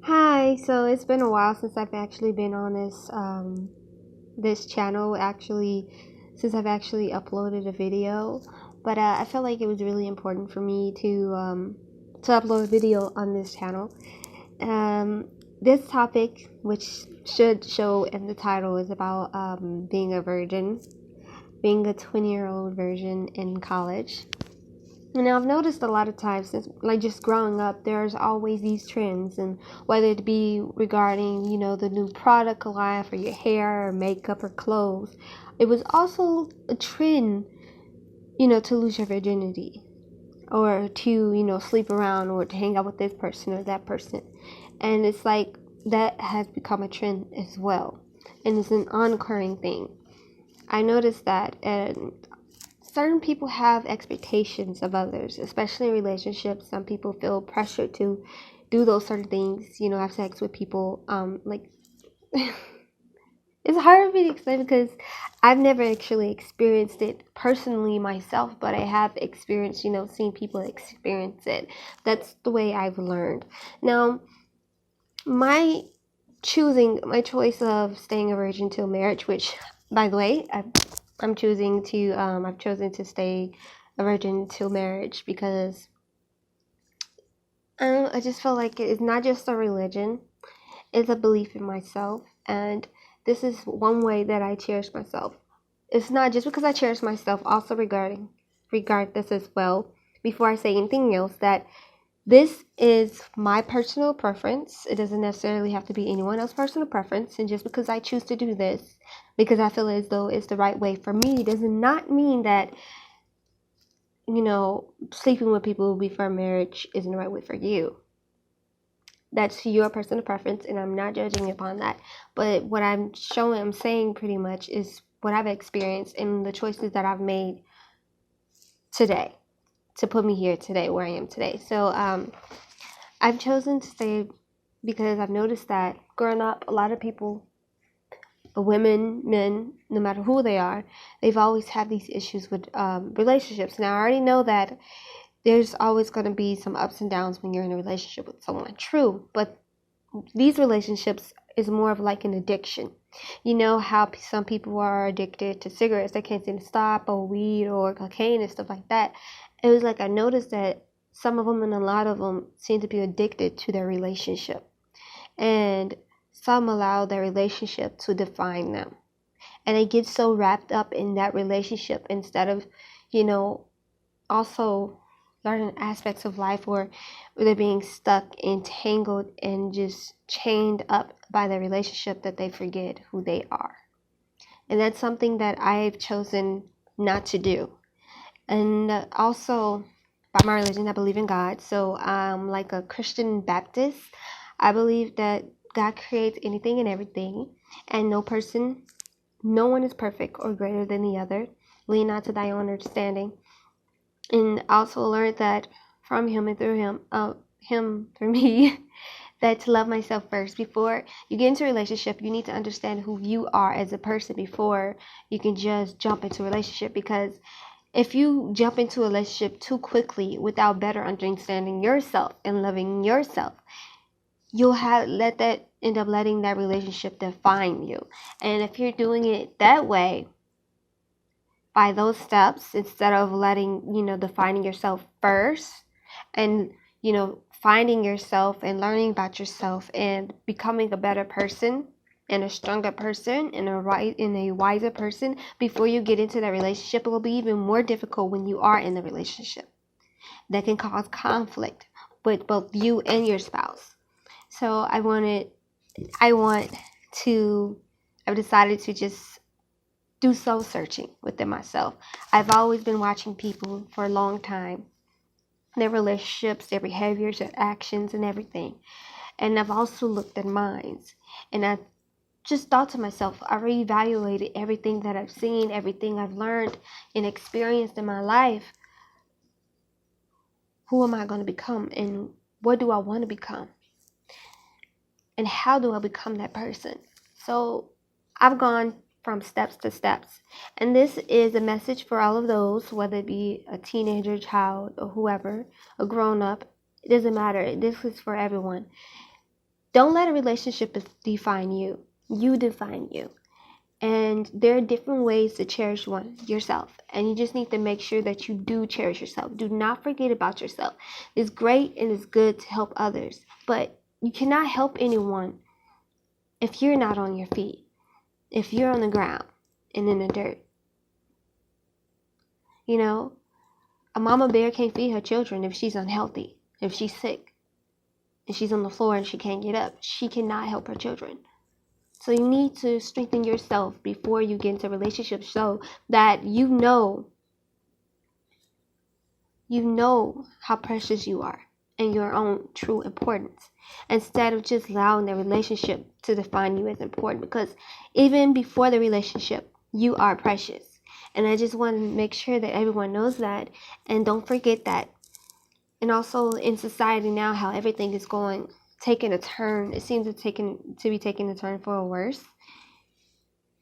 Hi, so it's been a while since I've actually been on this channel since I've actually uploaded a video, but I felt like it was really important for me to upload a video on this channel. This topic, which should show in the title, is about being a virgin, being a 20-year-old virgin in college. And I've noticed a lot of times, since like just growing up, there's always these trends, and whether it be regarding, the new product line for your hair or makeup or clothes, it was also a trend, to lose your virginity or to, sleep around or to hang out with this person or that person. And it's like that has become a trend as well. And it's an occurring thing. I noticed that, and certain people have expectations of others, especially in relationships. Some people feel pressure to do those certain things, have sex with people. Like it's hard for me to explain because I've never actually experienced it personally myself, but I have experienced, seeing people experience it. That's the way I've learned. Now, my my choice of staying a virgin till marriage, which, by the way, I've chosen to stay a virgin till marriage because I just feel like it's not just a religion, it's a belief in myself, and this is one way that I cherish myself. It's not just because I cherish myself, also regard this as well, before I say anything else, that this is my personal preference. It doesn't necessarily have to be anyone else's personal preference. And just because I choose to do this, because I feel as though it's the right way for me, does not mean that, sleeping with people before marriage isn't the right way for you. That's your personal preference, and I'm not judging upon that. But what I'm saying pretty much is what I've experienced and the choices that I've made today to put me here today, where I am today. So, I've chosen to stay because I've noticed that growing up, a lot of people, women, men, no matter who they are, they've always had these issues with relationships. Now, I already know that there's always going to be some ups and downs when you're in a relationship with someone. True, but these relationships is more of like an addiction. You know how some people are addicted to cigarettes, they can't seem to stop, or weed or cocaine and stuff like that. It was like I noticed that some of them and a lot of them seem to be addicted to their relationship, and some allow their relationship to define them, and they get so wrapped up in that relationship instead of, you know, also learning aspects of life, or they're being stuck, entangled, and just chained up by the relationship that they forget who they are. And that's something that I've chosen not to do. And also, by my religion, I believe in God. So I'm like a Christian Baptist. I believe that God creates anything and everything, and no one is perfect or greater than the other. Lean not to thy own understanding. And also learned that from him and through him through me, that to love myself first. Before you get into a relationship, you need to understand who you are as a person before you can just jump into a relationship. Because if you jump into a relationship too quickly without better understanding yourself and loving yourself, you'll end up letting that relationship define you. And if you're doing it that way, by those steps, instead of defining yourself first, and finding yourself and learning about yourself and becoming a better person and a stronger person and a wiser person before you get into that relationship, it will be even more difficult when you are in the relationship. That can cause conflict with both you and your spouse. So I've decided to just do soul searching within myself. I've always been watching people for a long time, their relationships, their behaviors, their actions, and everything. And I've also looked at mine. And I just thought to myself, I reevaluated everything that I've seen, everything I've learned and experienced in my life. Who am I going to become? And what do I want to become? And how do I become that person? So I've gone from steps to steps. And this is a message for all of those, whether it be a teenager, child, or whoever, a grown up. It doesn't matter. This is for everyone. Don't let a relationship define you. You define you. And there are different ways to cherish yourself. And you just need to make sure that you do cherish yourself. Do not forget about yourself. It's great and it's good to help others. But you cannot help anyone if you're not on your feet. If you're on the ground and in the dirt. You know, a mama bear can't feed her children if she's unhealthy. If she's sick. And she's on the floor and she can't get up. She cannot help her children. So you need to strengthen yourself before you get into a relationship so that you know how precious you are and your own true importance. Instead of just allowing the relationship to define you as important. Because even before the relationship, you are precious. And I just want to make sure that everyone knows that. And don't forget that. And also in society now, how everything is taking a turn. It seems to be taking a turn for a worse.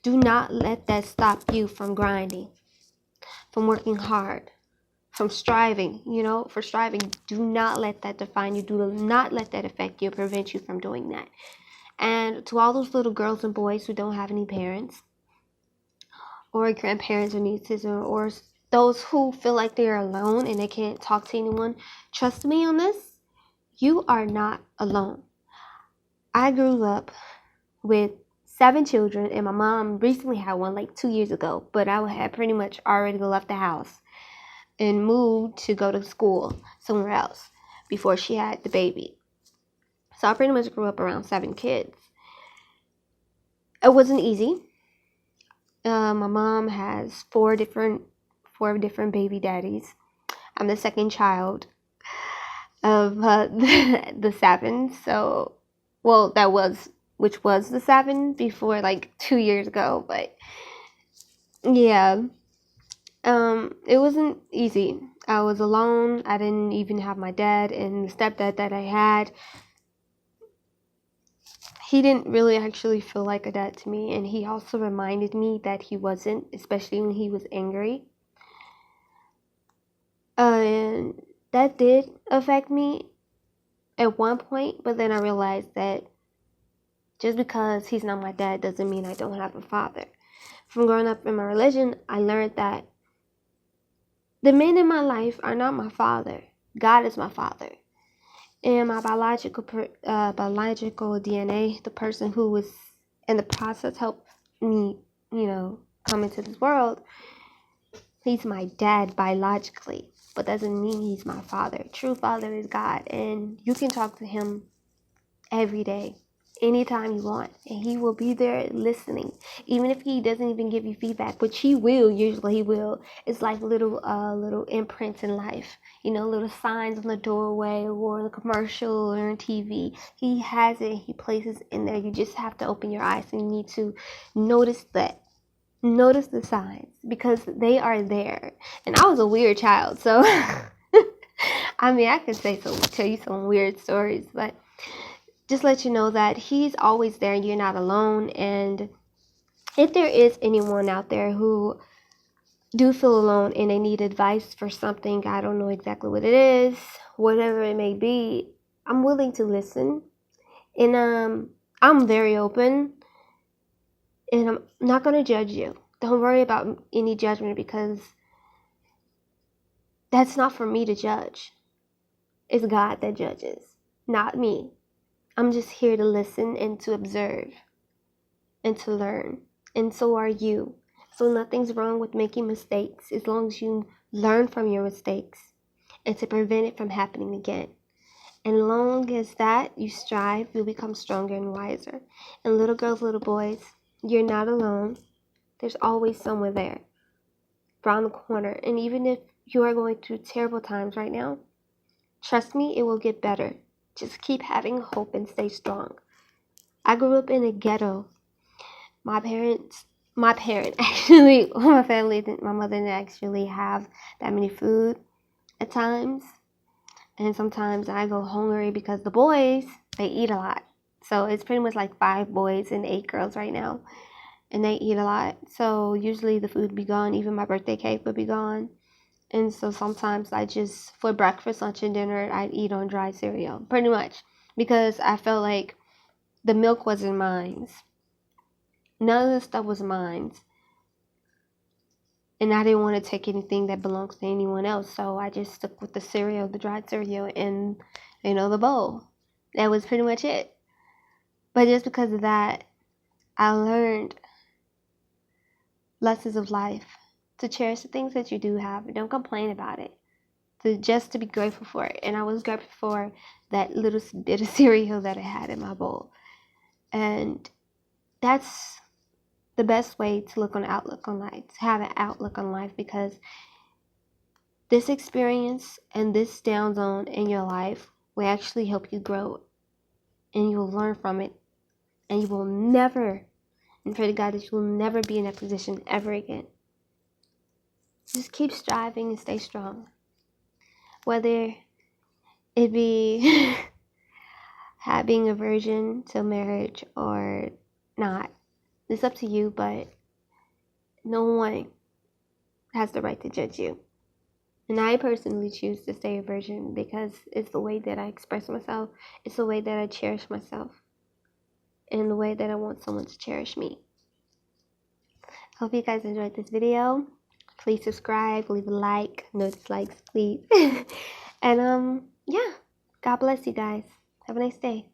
Do not let that stop you from grinding, from working hard, from striving, for striving. Do not let that define you. Do not let that affect you or prevent you from doing that. And to all those little girls and boys who don't have any parents or grandparents or nieces or those who feel like they're alone and they can't talk to anyone, trust me on this. You are not alone. I grew up with 7 children, and my mom recently had one like 2 years ago, but I had pretty much already left the house and moved to go to school somewhere else before she had the baby. So I pretty much grew up around 7 kids. It wasn't easy. My mom has 4 different baby daddies. I'm the second child of the 7. So, well, which was the 7 before like 2 years ago, but yeah, it wasn't easy. I was alone. I didn't even have my dad, and the stepdad that I had, he didn't really actually feel like a dad to me, and he also reminded me that he wasn't, especially when he was angry. And that did affect me at one point, but then I realized that just because he's not my dad doesn't mean I don't have a father. From growing up in my religion, I learned that the men in my life are not my father. God is my father. And my biological DNA, the person who was in the process helped me, come into this world, he's my dad biologically, but doesn't mean he's my father. True father is God, and you can talk to him every day, anytime you want, and he will be there listening, even if he doesn't even give you feedback, which he will. Usually he will. It's like little imprints in life, little signs on the doorway or in the commercial or on TV. He has it. He places it in there. You just have to open your eyes, and you need to notice the signs, because they are there. And I was a weird child, so I mean, I could tell you some weird stories, but just let you know that he's always there and you're not alone. And if there is anyone out there who do feel alone and they need advice for something, I don't know exactly what it is, whatever it may be, I'm willing to listen. And I'm very open, and I'm not going to judge you. Don't worry about any judgment, because that's not for me to judge. It's God that judges, not me. I'm just here to listen and to observe and to learn. And so are you. So nothing's wrong with making mistakes as long as you learn from your mistakes and to prevent it from happening again. And long as that you strive, you'll become stronger and wiser. And little girls, little boys, you're not alone. There's always someone there around the corner. And even if you are going through terrible times right now, trust me, it will get better. Just keep having hope and stay strong. I grew up in a ghetto. My parent actually, my family, my mother didn't actually have that many food at times. And sometimes I go hungry because the boys, they eat a lot. So it's pretty much like 5 boys and 8 girls right now. And they eat a lot. So usually the food would be gone. Even my birthday cake would be gone. And so sometimes for breakfast, lunch, and dinner, I'd eat on dry cereal, pretty much, because I felt like the milk wasn't mine. None of the stuff was mine. And I didn't want to take anything that belongs to anyone else. So I just stuck with the cereal, the dried cereal, and, the bowl. That was pretty much it. But just because of that, I learned lessons of life. To cherish the things that you do have. Don't complain about it. To be grateful for it. And I was grateful for that little bit of cereal that I had in my bowl. And that's the best way to look on outlook on life. To have an outlook on life, because this experience and this down zone in your life will actually help you grow. And you will learn from it. And you will never, and pray to God that you will never be in that position ever again. Just keep striving and stay strong. Whether it be having a virgin to marriage or not, it's up to you, but no one has the right to judge you. And I personally choose to stay a virgin because it's the way that I express myself. It's the way that I cherish myself. And the way that I want someone to cherish me. Hope you guys enjoyed this video. Please subscribe, leave a like, no dislikes, please. And yeah, God bless you guys. Have a nice day.